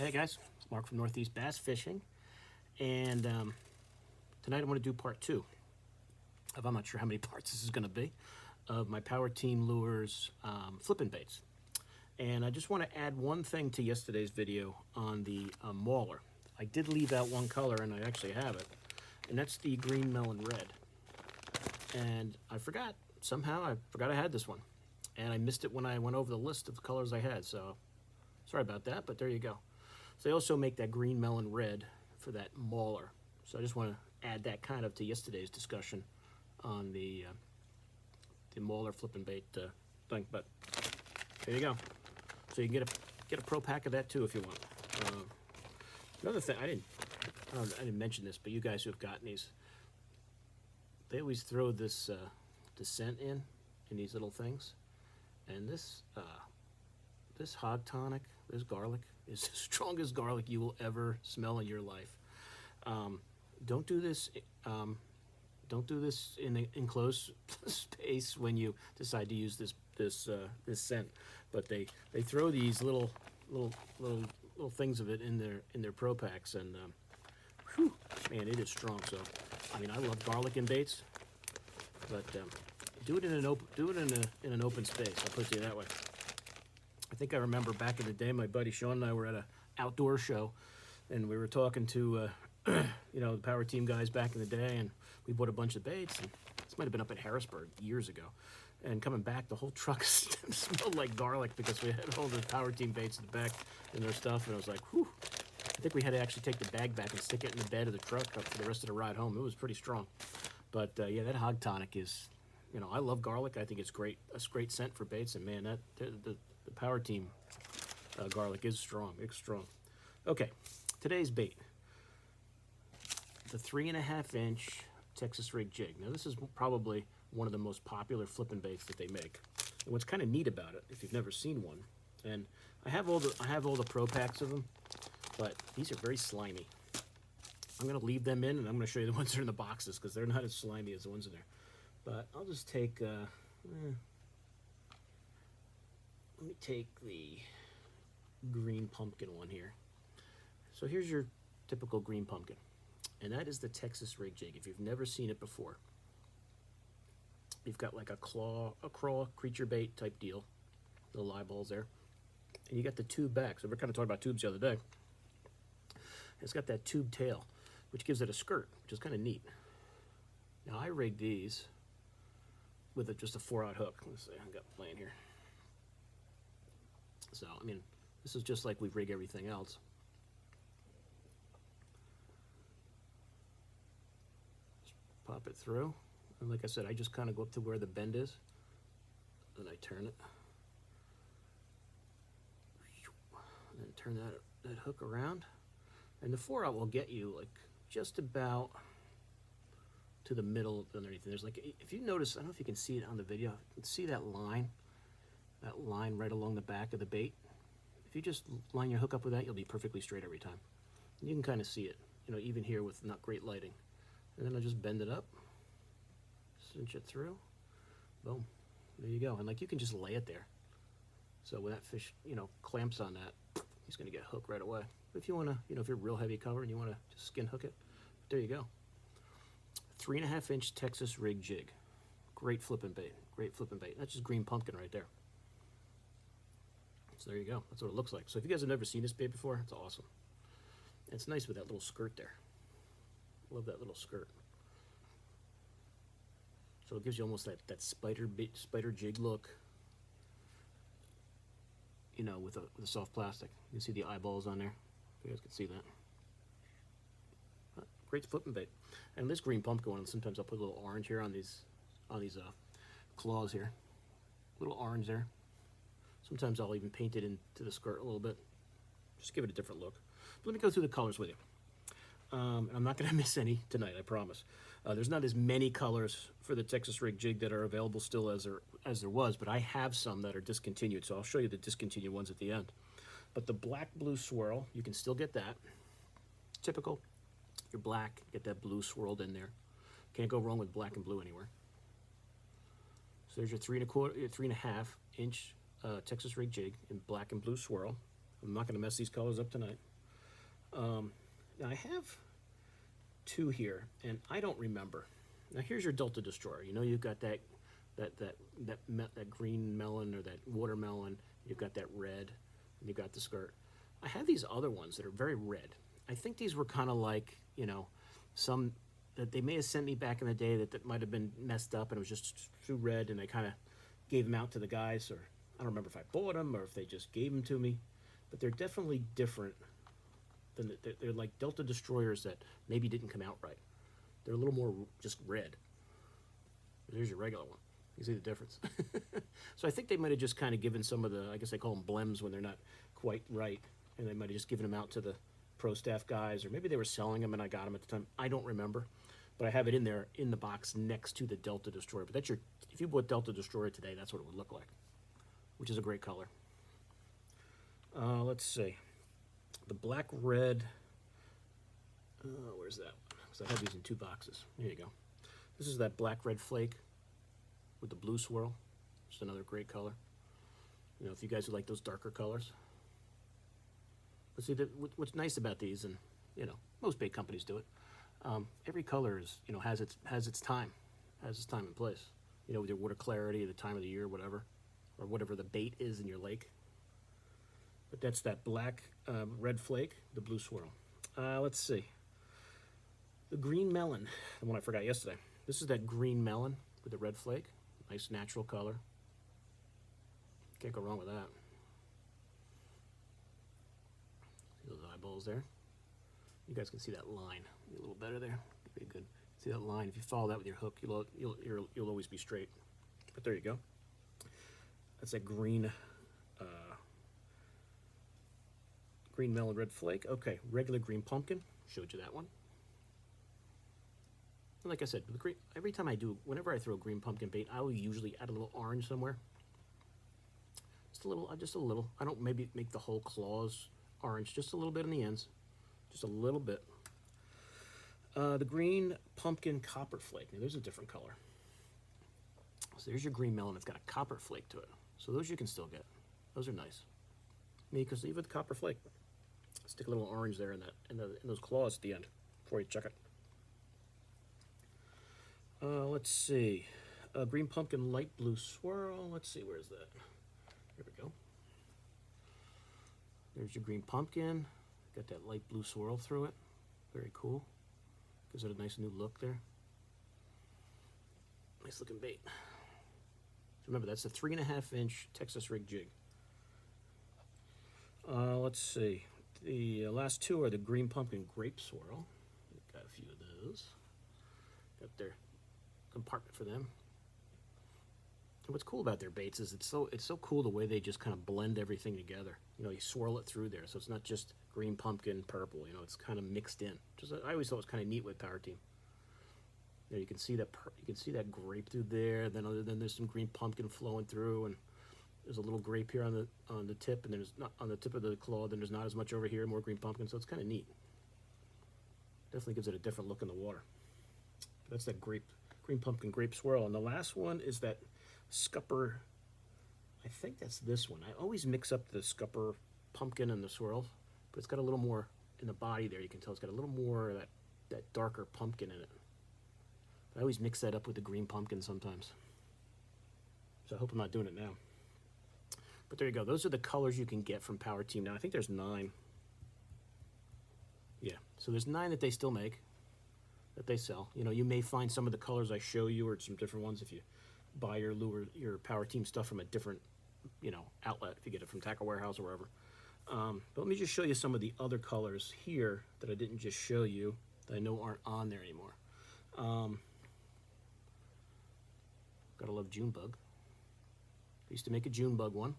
Hey guys, Mark from Northeast Bass Fishing, and tonight I'm going to do part 2 of, I'm not sure how many parts this is going to be, of my PowerTeam lures flipping baits. And I just want to add one thing to yesterday's video on the mauler. I did leave out one color, and I actually have it, and that's the green melon red. And I forgot, somehow I forgot I had this one, and I missed it when I went over the list of the colors I had, so sorry about that, but there you go. So they also make that green melon red for that mauler. So I just want to add that kind of to yesterday's discussion on the mauler flipping bait thing. But there you go. So you can get a pro pack of that too if you want. Another thing, I didn't mention this, but you guys who have gotten these, they always throw this scent in these little things, and this hog tonic, this garlic, is the strongest garlic you will ever smell in your life. Don't do this. Don't do this in an enclosed space when you decide to use this scent. But they throw these little things of it in their pro packs, and whew, man, it is strong. So I mean, I love garlic in baits, but do it in an open space. I'll put it to you that way. I think I remember back in the day, my buddy Sean and I were at an outdoor show, and we were talking to the PowerTeam guys back in the day, and we bought a bunch of baits. And this might have been up in Harrisburg years ago. And coming back, the whole truck smelled like garlic because we had all the PowerTeam baits in the back and their stuff. And I was like, whew. I think we had to actually take the bag back and stick it in the bed of the truck up for the rest of the ride home. It was pretty strong. But yeah, that hog tonic is, I love garlic. I think it's great. It's a great scent for baits. And man, the PowerTeam garlic is strong. It's strong. Okay, today's bait, the 3.5 inch Texas rig jig. Now this is probably one of the most popular flipping baits that they make. And what's kind of neat about it, if you've never seen one, and I have all the pro packs of them, but these are very slimy. I'm gonna leave them in, and I'm gonna show you the ones that are in the boxes because they're not as slimy as the ones in there. But I'll just take. Let me take the green pumpkin one here. So here's your typical green pumpkin, and that is the Texas rig jig. If you've never seen it before, you've got like a crawl creature bait type deal, little eyeballs there, and you got the tube back. So we're kind of talking about tubes the other day. It's got that tube tail, which gives it a skirt, which is kind of neat. Now I rigged these with just a 4/0 hook. Let's see, I got playing here. So I mean, this is just like we rig everything else. Just pop it through. And like I said, I just kind of go up to where the bend is, then I turn it, and then turn that hook around, and the 4/0 will get you like just about to the middle underneath. And there's like, if you notice, I don't know if you can see it on the video, you can see that line right along the back of the bait. If you just line your hook up with that, you'll be perfectly straight every time. And you can kind of see it, even here with not great lighting. And then I just bend it up, cinch it through, boom, there you go. And like, you can just lay it there. So when that fish, clamps on that, he's gonna get hooked right away. But if you wanna, if you're real heavy cover and you wanna just skin hook it, there you go. 3.5 inch Texas rig jig. Great flipping bait, great flipping bait. That's just green pumpkin right there. So there you go, that's what it looks like. So if you guys have never seen this bait before, it's awesome. And it's nice with that little skirt there. Love that little skirt. So it gives you almost that spider jig look, with a soft plastic. You can see the eyeballs on there. You guys can see that. But great flipping bait. And this green pumpkin one, sometimes I'll put a little orange here on these claws here. Little orange there. Sometimes I'll even paint it into the skirt a little bit. Just give it a different look. But let me go through the colors with you. And I'm not going to miss any tonight, I promise. There's not as many colors for the Texas rig jig that are available still as there was, but I have some that are discontinued, so I'll show you the discontinued ones at the end. But the black-blue swirl, you can still get that. Typical. You're black, get that blue swirled in there. Can't go wrong with black and blue anywhere. So there's your 3.5 inch Texas rig jig in black and blue swirl. I'm not going to mess these colors up tonight. Now I have two here, and I don't remember. Now here's your Delta Destroyer. You know you've got that green melon or that watermelon. You've got that red, and you've got the skirt. I have these other ones that are very red. I think these were kind of like, you know, some that they may have sent me back in the day that might have been messed up and it was just too red, and they kind of gave them out to the guys, or I don't remember if I bought them or if they just gave them to me, but they're definitely different than they're like Delta Destroyers that maybe didn't come out right. They're a little more just red. There's your regular one. You see the difference? So I think they might have just kind of given some of the, I guess they call them blems when they're not quite right, and they might have just given them out to the pro staff guys, or maybe they were selling them and I got them at the time. I don't remember, but I have it in there in the box next to the Delta Destroyer. But that's your, if you bought Delta Destroyer today, that's what it would look like, which is a great color. Let's see. The black red, where's that one? Because I have these in two boxes. Here you go. This is that black Red Flake with the blue swirl. Just another great color. You know, if you guys would like those darker colors. But see, what's nice about these, and you know, most bait companies do it. Every color is, you know, has its time, and place. You know, with your water clarity, the time of the year, whatever, or whatever the bait is in your lake. But that's that black Red Flake, the blue swirl. Let's see. The green melon, the one I forgot yesterday. This is that green melon with the red flake. Nice natural color. Can't go wrong with that. See those eyeballs there? You guys can see that line a little better there. Be good. See that line? If you follow that with your hook, you'll always be straight. But there you go. That's a green green melon red flake. Okay, regular green pumpkin. Showed you that one. And like I said, the green, every time I do, whenever I throw a green pumpkin bait, I will usually add a little orange somewhere. Just a little. I don't maybe make the whole claws orange, just a little bit on the ends. Just a little bit. The green pumpkin copper flake. Now there's a different color. So there's your green melon. It's got a copper flake to it. So those you can still get. Those are nice. You can leave with the copper flake. Stick a little orange there in those claws at the end before you check it. Let's see. Green pumpkin light blue swirl. Let's see, where's that? Here we go. There's your green pumpkin. Got that light blue swirl through it. Very cool. Gives it a nice new look there. Nice looking bait. Remember, that's a 3.5-inch Texas rig jig. Let's see. The last two are the green pumpkin grape swirl. Got a few of those. Got their compartment for them. And what's cool about their baits is it's so cool the way they just kind of blend everything together. You know, you swirl it through there, so it's not just green pumpkin purple. You know, it's kind of mixed in. I always thought it was kind of neat with PowerTeam. You know, you can see that grape through there. Then there's some green pumpkin flowing through, and there's a little grape here on the tip, and there's not on the tip of the claw. Then there's not as much over here, more green pumpkin. So it's kind of neat. Definitely gives it a different look in the water. That's that green pumpkin grape swirl. And the last one is that scupper. I think that's this one. I always mix up the scupper pumpkin and the swirl, but it's got a little more in the body there. You can tell it's got a little more of that darker pumpkin in it. I always mix that up with the green pumpkin sometimes. So I hope I'm not doing it now. But there you go. Those are the colors you can get from PowerTeam. Now I think there's 9. Yeah, so there's 9 that they still make, that they sell. You know, you may find some of the colors I show you or some different ones if you buy your lure, your PowerTeam stuff from a different, you know, outlet, if you get it from Tackle Warehouse or wherever. But let me just show you some of the other colors here that I didn't just show you that I know aren't on there anymore. Gotta love June bug. I used to make a June bug one,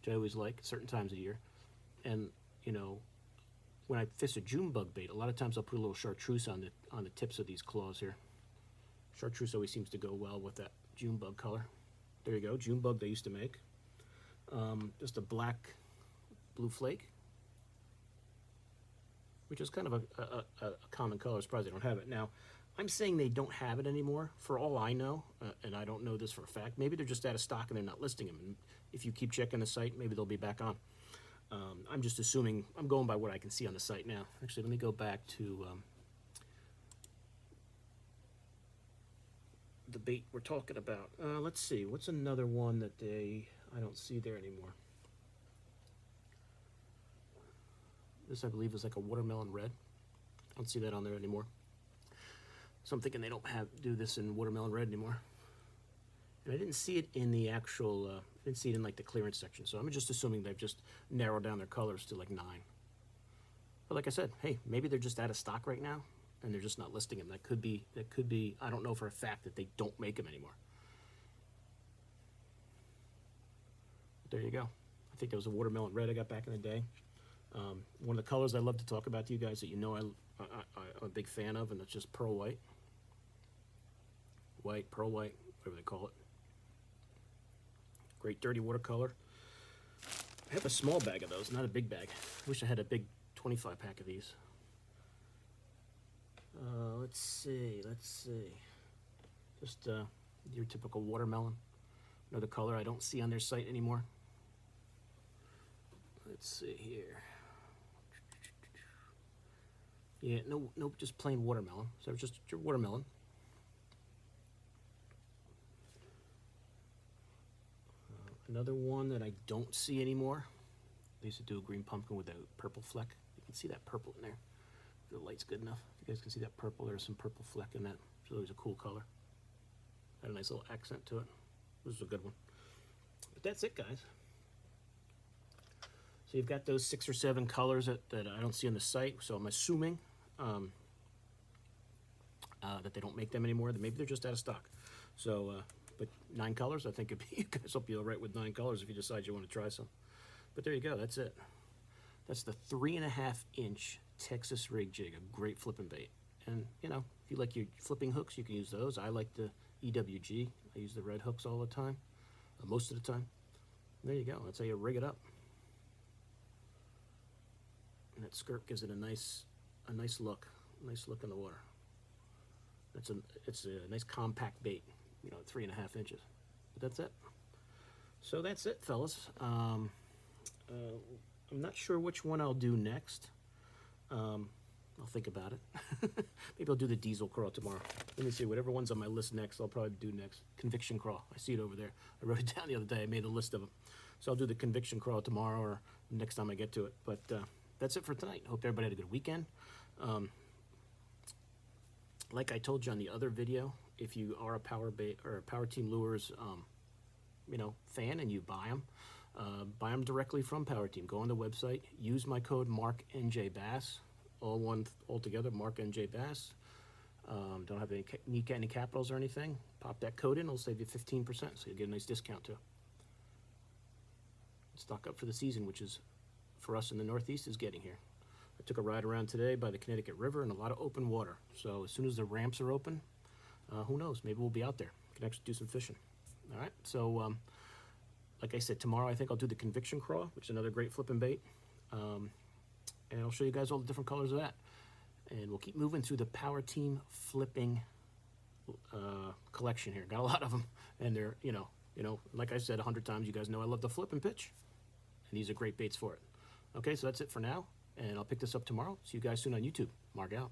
which I always like at certain times of the year. And, you know, when I fish a June bug bait, a lot of times I'll put a little chartreuse on the tips of these claws here. Chartreuse always seems to go well with that June bug color. There you go, June bug they used to make. Just a black blue flake, which is kind of a common color. Surprised they don't have it. Now, I'm saying they don't have it anymore. For all I know, and I don't know this for a fact, maybe they're just out of stock and they're not listing them. And if you keep checking the site, maybe they'll be back on. I'm just assuming, I'm going by what I can see on the site now. Actually, let me go back to the bait we're talking about. Let's see, what's another one that I don't see there anymore? This, I believe, is like a watermelon red. I don't see that on there anymore. So I'm thinking they don't do this in watermelon red anymore. And I didn't see it in the actual, I didn't see it in like the clearance section. So I'm just assuming they've just narrowed down their colors to like 9. But like I said, hey, maybe they're just out of stock right now and they're just not listing them. That could be, I don't know for a fact that they don't make them anymore. But there you go. I think there was a watermelon red I got back in the day. One of the colors I love to talk about to you guys that you know I'm a big fan of, and it's just pearl white. Pearl white, whatever they call it. Great dirty watercolor. I have a small bag of those, not a big bag. I wish I had a big 25 pack of these. Let's see. Just your typical watermelon. Another color I don't see on their site anymore. Let's see here. Yeah, nope, just plain watermelon. So just your watermelon. Another one that I don't see anymore. They used to do a green pumpkin with a purple fleck. You can see that purple in there. If the light's good enough. If you guys can see that purple, there's some purple fleck in that. It's always a cool color. Had a nice little accent to it. This is a good one. But that's it, guys. So you've got those 6 or 7 colors that I don't see on the site. So I'm assuming that they don't make them anymore. That maybe they're just out of stock. So, but 9 colors, I think you guys will be all right with 9 colors if you decide you want to try some. But there you go. That's it. That's the 3.5-inch Texas rig jig, a great flipping bait. And you know, if you like your flipping hooks, you can use those. I like the EWG. I use the red hooks all the time, most of the time. There you go. That's how you rig it up. And that skirt gives it a nice look in the water. It's a nice compact bait, you know, 3.5 inches. But that's it. So that's it, fellas. I'm not sure which one I'll do next. I'll think about it. Maybe I'll do the diesel crawl tomorrow. Let me see, whatever one's on my list next, I'll probably do next. Conviction crawl. I see it over there. I wrote it down the other day. I made a list of them. So I'll do the conviction crawl tomorrow or next time I get to it. But that's it for tonight. Hope everybody had a good weekend. Like I told you on the other video, if you are a PowerTeam Lures you know, fan and you buy them directly from PowerTeam. Go on the website, use my code MarkNJBass, all together, MarkNJBass. Don't have any capitals or anything. Pop that code in, it'll save you 15%, so you'll get a nice discount too. Stock up for the season, which is, for us in the Northeast, is getting here. I took a ride around today by the Connecticut River and a lot of open water. So as soon as the ramps are open, who knows, maybe we'll be out there. We can actually do some fishing. All right, so like I said, tomorrow I think I'll do the conviction crawl, which is another great flipping bait. And I'll show you guys all the different colors of that. And we'll keep moving through the PowerTeam flipping collection here. Got a lot of them, and they're, you know, like I said 100 times, you guys know I love the flip and pitch, and these are great baits for it. Okay, so that's it for now, and I'll pick this up tomorrow. See you guys soon on YouTube. Mark out.